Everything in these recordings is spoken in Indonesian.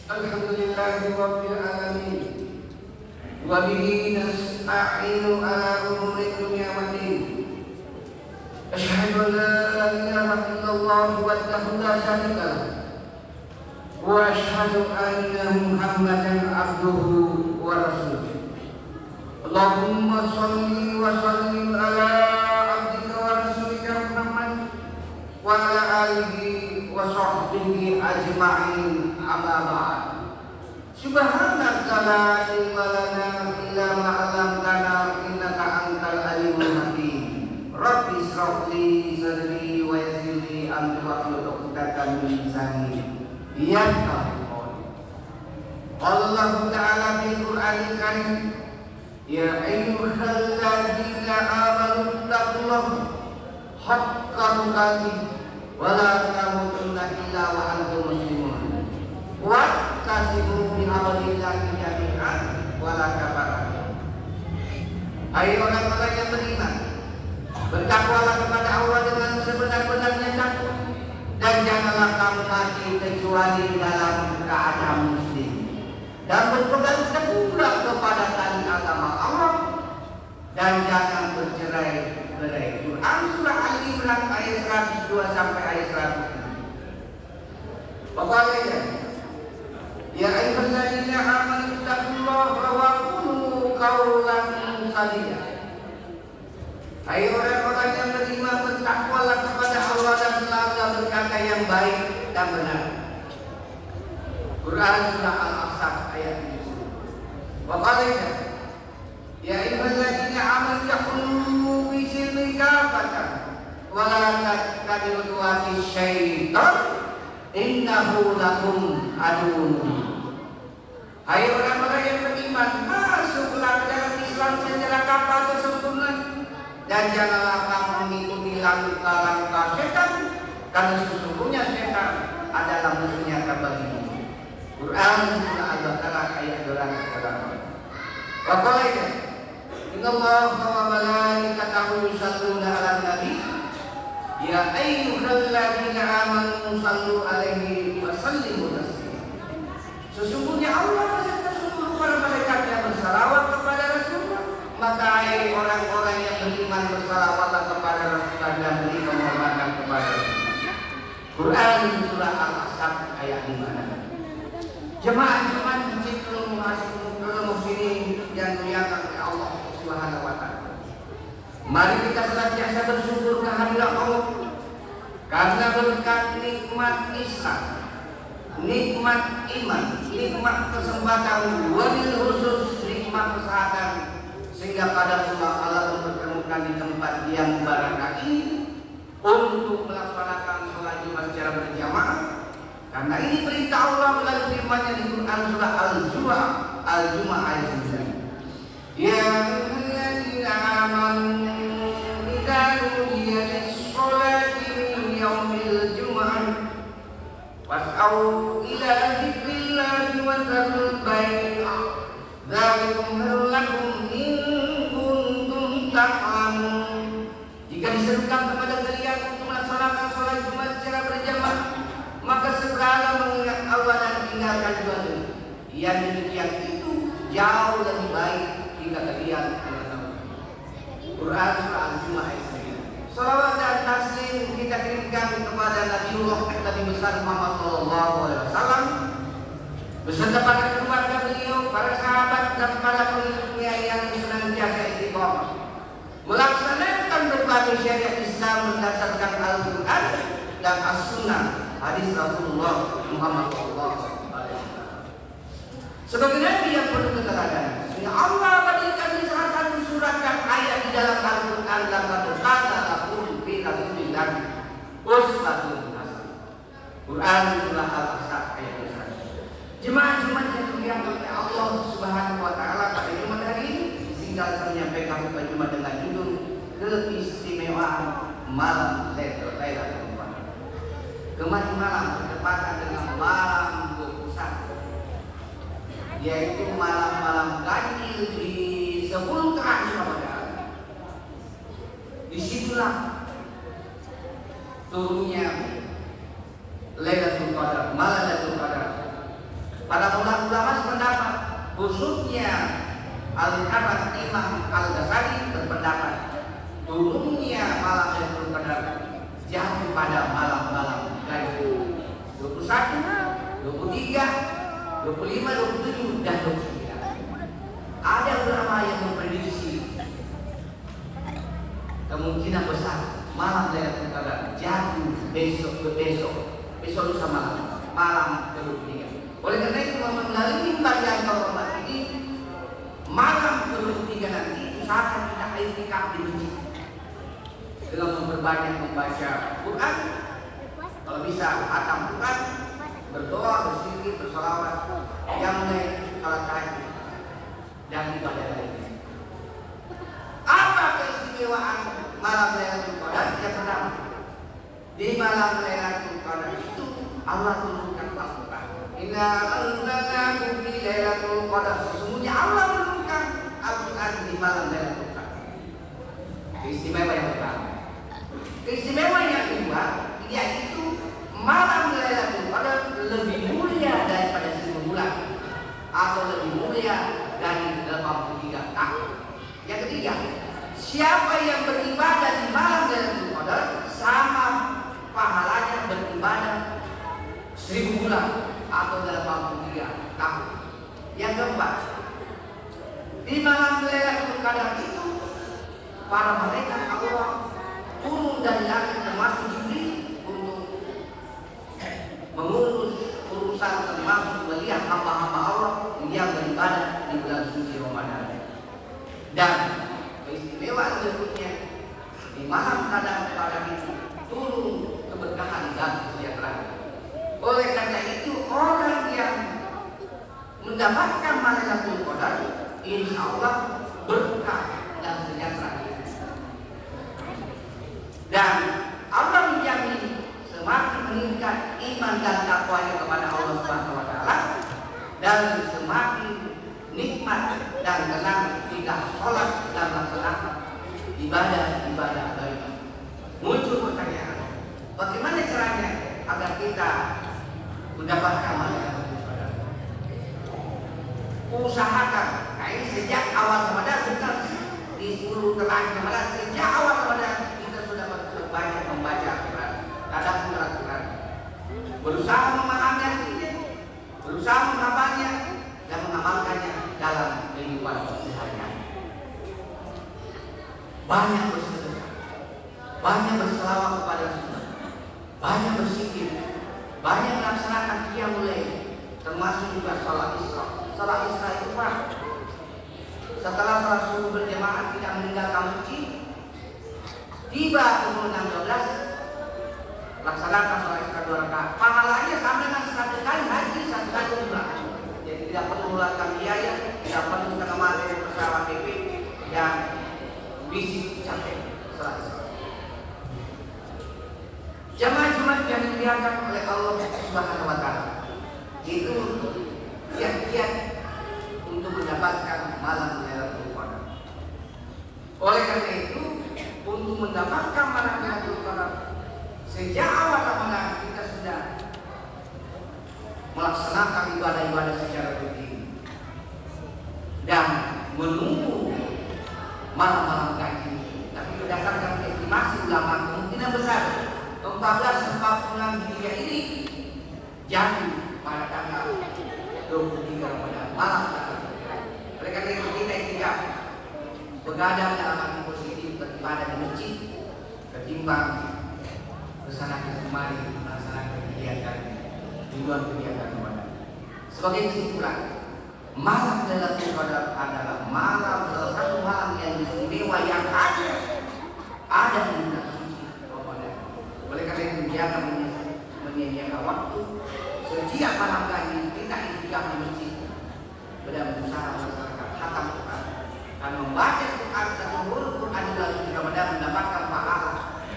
Alhamdulillahi rabbil alamin. Wa bihi nasta'inu ala umuri dunya waddin. Asyhadu an la ilaha illallah wahdahu la syarika lah. Wa asyhadu anna Muhammadan abduhu wa rasuluh. Allahumma shalli wa sallim ala abdika wa rasulika Muhammad wa ala alihi wa sahbihi ajma'in, amma ba'd. Subhanaka la ilma lana illa ma 'allamtana innaka antal alimul hakim. Rabbi ishrah li sadri wa yassir li amri wahlul 'uqdatam min lisani yafqahu qawli. Allah Ta'ala fil Qur'anil Karim, ya ayyuhalladzina amanu taqullaha haqqa tuqatih wa la tamutunna illa wa antum muslimun. Wa'tasimu bihablillahi jami'an wa la tafarraqu. Hai orang-orang yang beriman, bertakwalah kepada Allah dengan sebenar-benarnya takwa, dan janganlah kamu mati kecuali dalam keadaan muslim, dan berpegang teguhlah kepada tali agama Allah, dan jangan bercerai-berai. Quran surah Al-Imran ayat 102 sampai ayat 103. Pokoknya, ya ayyuhalladzina amanu taqullaha wa qulu qawlan sadida. Hai orang-orang yang beriman, bertakwalah kepada Allah dan selalu berkata yang baik dan benar. Quran surah Al-Ahzab ayat 7. Waqala ya ayyuhalladzina amanu taqullaha bi silmi kafatan wa la tattabi'u khutuwati syaitan innahu lakum aduwwun. Hai orang-orang yang beriman, masuklah ke dalam Islam secara kafah atau sempurna, dan janganlah kamu mengikuti langkah-langkah setan, karena sesungguhnya setan adalah musuh nyata bagimu. Quran surah Al-Baqarah ayat 208. Wa qala innallaha wa malaikatahu yusholluna 'alan nabi ya ayyuhalladzina amanu shallu 'alaihi wa sallimu taslima. Sesungguhnya Allah beserta seluruh para malaikatnya bersalawat kepada Rasulullah, maka hai orang-orang yang beriman, bersalawatlah kepada Rasulullah dan beri penghormatan kepada Rasulullah. Quran surah Al-Ahzab ayat 5. Jemaah-jemaah muslimin yang dimuliakan oleh Allah Subhanahu wa taala. Mari kita senantiasa bersyukur kehadirat Allah karena berkat nikmat Islam, nikmat iman, nikmat kesempatan, wabil khusus nikmat kesehatan, sehingga pada Allah mempertemukan di tempat yang mubarak ini untuk melaksanakan sholat Jumat secara berjamaah. Karena ini perintah Allah melalui firman-Nya di Quran surah Al-Jumu'ah ayat 9. Ya ayyuhalladzina amanu idza nudiya lis-sholati min yaumil jumu'ah fas'au ila dzikrillahi wa dzarul bai'. Dzalikum khairul lakum in kuntum ta'lamun. Jika diserukan kepada kalian untuk melaksanakan sholat Jumat secara berjamaah, maka segera mengingat Allah dan tinggalkan dunia. Yang demikian itu jauh lebih baik jika kalian mengetahui. Quran surah Al-Jumu'ah ayat 9. Salawat dan taslim kita kirimkan kepada Nabiullah Nabi besar Muhammad sallallahu alaihi wasallam beserta para keluarga beliau, para sahabat dan para pengikutnya yang senantiasa istiqomah melaksanakan berbagai syariat Islam berdasarkan Al-Quran dan As-Sunnah, hadis Rasulullah Muhammad SAW. Sebagai Nabi yang penuh keteladanan, sehingga Allah berikan di salah satu surat dan ayat di dalam Al-Quran, laqad kana lakum fi rasulillahi uswatun hasanah. Quran surah Al-Ahzab ayat 1. Jemaah-jemaah yang dimuliakan oleh Allah Subhanahu wa taala, pada Jumat hari ini singkat saya menyampaikan pada Jumat dengan judul keistimewaan malam Lailatul Qadar. Kemarin malam bertepatan dengan malam 21, yaitu malam-malam ganjil di 10 terakhir Ramadan. Disitulah turunnya Lailatul Qadar, malam Lailatul Qadar. Para ulama sependapat, khususnya Al-Hafiz Imam Al-Ghazali berpendapat turunnya malam Lailatul Qadar jatuh pada malam-malam gaib 21, 23, 25, 27 dan 29. Ada ulama yang memprediksi kemungkinan besar malam Lailatul Qadar jatuh besok lusa malam ke-23. Oleh karena itu melalui mimbar yang terhormat ini, malam ke-23 nanti usahakan kita iktikaf di masjid dengan membaca Quran, kalau bisa khatam Quran, berdoa, berzikir, bersolawat, yang lain salat tahajud dan ibadah lainnya. Apa keistimewaan malam Lailatul Qadar? Yang pertama, di malam Lailatul Qadar itu Allah turunkan Al-Quran. Inna anzalnahu fi Lailatul Qadar. Sesungguhnya Allah menurunkan Al-Quran di malam Lailatul Qadar. Keistimewaan yang pertama. Keistimewaan yang kedua, yaitu malam Lailatul Qadar lebih mulia daripada 1000 bulan atau lebih mulia dari 83 tahun. Yang ketiga, siapa yang beribadah di malam Lailatul Qadar sama pahalanya beribadah 1000 bulan atau 83 tahun. Yang keempat, di malam Lailatul Qadar itu para malaikat Allah turun dari langit termasuk Jibril untuk mengurus urusan termasuk melihat hamba-hamba Allah yang beribadah di bulan suci Ramadan. Dan keistimewaan berikutnya, di malam Qadar itu turun keberkahan dan kesejahteraan. Oleh karena itu orang yang mendapatkan Lailatul Qadar insya Allah berkah dan sejahtera. Dan Allah menjamin semakin meningkat iman dan takwanya kepada Allah Subhanahu wa taala dan semakin nikmat dan tenang jika sholat dan melaksanakan ibadah baik. Muncul pertanyaan, bagaimana caranya agar kita mendapatkan Lailatul Qadar? Usahakan, ini sejak awal Ramadan, bukan di 10 terakhir Ramadan, sejak awal Ramadan kita sudah banyak membaca Al-Quran, tadabbur Al-Quran, berusaha memahami artinya, berusaha menghafalnya dan mengamalkannya dalam kehidupan sehari-hari. Banyak bersedekah, banyak berselawat kepada Rasulullah, banyak berzikir, banyak melaksanakan qiyamul lail, termasuk juga sholat Isra. Sholat Isra itu Pak, setelah sholat subuh berjamaah tidak meninggalkan masjid, tiba pukul 6.12 laksanakan sholat Isra 2 rakaat. Pahalanya sama dengan 1 kali haji, 1 kali umrah. Jadi tidak perlu mengeluarkan biaya, tidak perlu setengah mati dari pesawat PP yang fisik capek sholat Isra. Jamaah-jamaah yang dimuliakan oleh Allah Subhanahu wa taala itu kiat-kiat untuk mendapatkan malam Lailatul Qadar. Oleh karena itu, untuk mendapatkan malam Lailatul Qadar sejak awal Ramadan kita sudah melaksanakan ibadah-ibadah secara rutin dan menunggu malam-malam gaib. Tapi berdasarkan estimasi ulama, kemungkinan besar 14-46 Hijriah ini jatuh pada tanggal 23 Ramadan malam tanggal. Oleh karena itu kita iktikaf, begadang dalam arti positif, beribadah di masjid ketimbang kesana kemari melaksanakan kegiatan di luar kegiatan Ramadan. Sebagai kesimpulan, malam Lailatul Qadar adalah malam salah satu malam yang istimewa yang ada di bulan suci Ramadan. Oleh karena itu jangan menyia-nyiakan waktu. Setiap malam kali kita iktikaf di masjid dan berusaha melaksanakan khatam Quran dan membaca Quran satu huruf Quran di bulan suci Ramadan mendapatkan pahala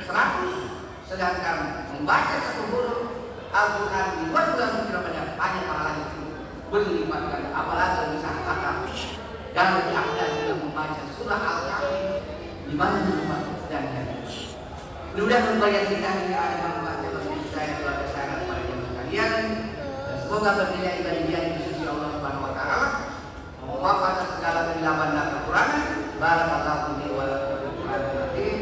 100, sedangkan membaca satu huruf Al-Quran di luar bulan suci Ramadan hanya pahalanya itu berlipat kali. Apalagi bisa khatam dan lebih afdal juga membaca surah Al-Kahfi di mana rumah dan mudah-mudahan membayar kita ini ada manfaatnya bagi saya, keluarga saya, kepada yang sekalian. Dan Semoga bernilai ibadah di sisi Allah Subhanahu wa taala. Memaafkan segala kesilapan dan kekurangan. Barakallahu li wa lakum fil Qur'anil Karim.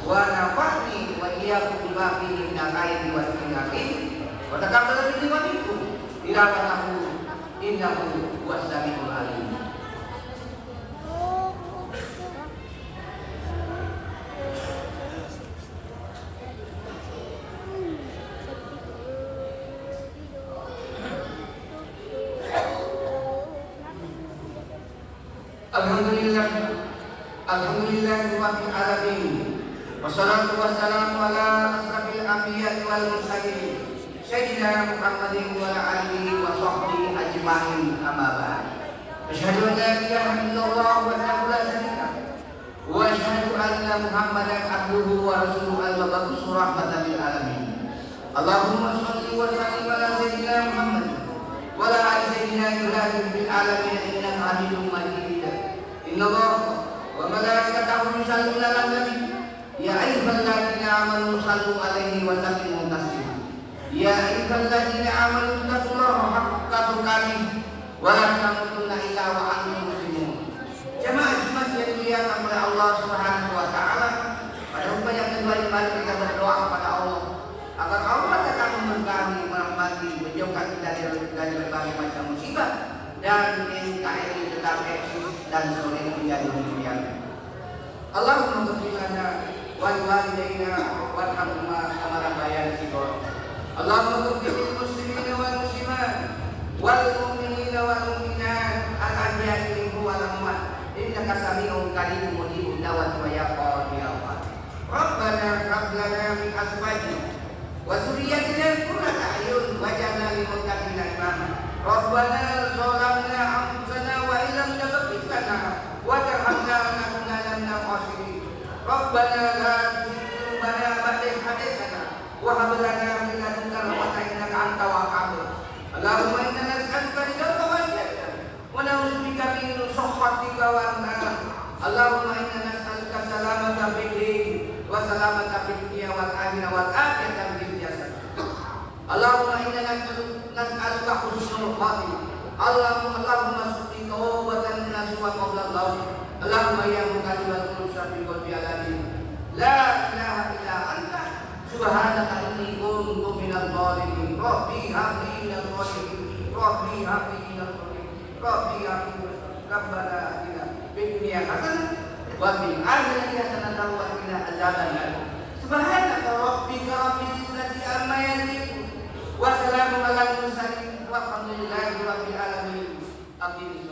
Wa nafa'ni wa iyyakum bima fihi min al-ayati was hakim. Wa taqabbal minni wa minkum. Tilawatahu innahu huwas samiul alim. Alhamdulillah rabbil alamin. Wassalatu wassalamu ala asrafil anbiya'i wal mursalin. Sayyidina Muhammadin wa ala alihi wa sahbihi ajma'in, amma ba'd. Asyhadu an la ilaha illallah wahdahu la syarika lahu wa asyhadu anna Muhammadan abduhu wa rasuluhu al-mab'uts rahmatan lil alamin. Allahumma shalli wa sallim ala sayyidina Muhammad wa ala ali sayyidina Ibrahim fil alamin innaka Hamidum Majid. Innallaha wa malaikatahu yusholluna 'alan nabi ya ayyuhalladzina amanu shallu 'alaihi wa sallimu taslima. Ya ayyuhalladzina amanu taqullaha haqqa tuqatih wa la tamutunna illa wa antum muslimun. Jemaah Jumat yang dimuliakan oleh Allah Subhanahu wa taala, pada rumah yang kedua ini mari kita berdoa kepada Allah agar Allah tetap memberkahi, merahmati, menjauhkan kita dari berbagai macam musibah dan NKRI tetap eksis dan soleh menjadi dunia. Allahumma ighfir lana wa liwalidayna warhamhuma kama rabbayana shighara. Allahumma ighfir lil muslimina wal muslimat wal mu'minina wal mu'minat al ahya'i minhum wal amwat innaka sami'un qaribun mujibud da'wati wa ya qadiyal qadar. Rabbana hab lana min azwajina wa dhurriyyatina qurrata a'yun waj'alna lil muttaqina imama. Rabbana zalamna anfusana wa illam taghfir lana wa tarhamna lanakunanna minal khasirin. Rabbana la tuzigh qulubana ba'da idh hadaytana wa hab lana min ladunka rahmatan innaka antal wahhab. Allahumma inna nas'aluka ridhaka wal jannah wa na'udzubika min sakhatika wan nar. Allahumma inna nas'aluka salamata fid din wa salamata fid dunya wal akhirah wal afiyata fil jasad. Allahumma inna nas'aluka husnul khatimah. Allahumma suqi tawbatan nasuha qabla al-maut. Allahumma ya muqallibal qulub sabbit qalbi ala dinik. La ilaha illa anta subhanaka inni kuntu minadh dhalimin. Rabbi habli minadh dhalimin. Rabbi habli minadh dhalimin. Rabbi habli rabbana atina fid dunya hasanah wa fil akhirati hasanah wa qina adzabannar. Subhanaka rabbika rabbil izzati amma yasifun. Wassalamu ala mursalin walhamdulillahi rabbil alamin. Amin.